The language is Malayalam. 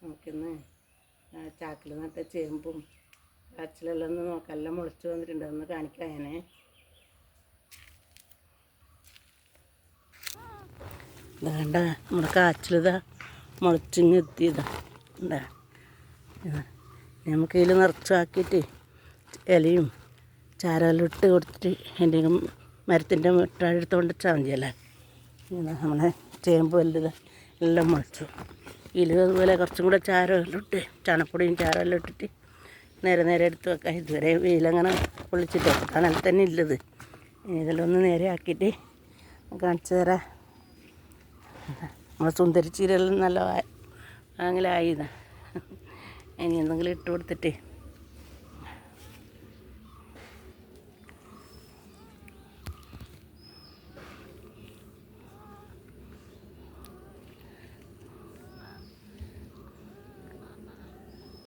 നമുക്കിന്ന് ചാക്കിൽ നട്ട ചേമ്പും കാച്ചിലെല്ലാം ഒന്ന് നോക്കാം. എല്ലാം മുളച്ച് വന്നിട്ടുണ്ട്, ഒന്ന് കാണിക്കാം. ഞാൻ വേണ്ട നമ്മുടെ കാച്ചിലിതാ മുളച്ചിങ് എത്തിയതാ. എന്താ നമുക്ക് ഇതിൽ നിറച്ചാക്കിയിട്ട് ഇലയും ചാരമെല്ലാം ഇട്ട് കൊടുത്തിട്ട് എന്തെങ്കിലും മരത്തിൻ്റെ മുട്ടാഴെടുത്തുകൊണ്ട് വെച്ചാൽ മതിയല്ലേ. നമ്മളെ ചേമ്പ് വലുത് എല്ലാം മുളച്ചു. ഇതിൽ അതുപോലെ കുറച്ചും കൂടെ ചാരമെല്ലാം ഇട്ട് ചാണപ്പൊടിയും ചാരമെല്ലാം ഇട്ടിട്ട് നേരെ നേരെ എടുത്ത് വെക്കാം. ഇതുവരെ വെയിലങ്ങനെ പൊള്ളിച്ചിട്ട് തണൽ തന്നെ ഇല്ലത്. ഇതെല്ലാം ഒന്ന് നേരെ ആക്കിയിട്ട് കാണിച്ചു തരാം. നമ്മളെ സുന്ദരി ചീരയെല്ലാം നല്ല അങ്ങനെ ആയിതാണ്. ഇനി എന്തെങ്കിലും ഇട്ട് കൊടുത്തിട്ട്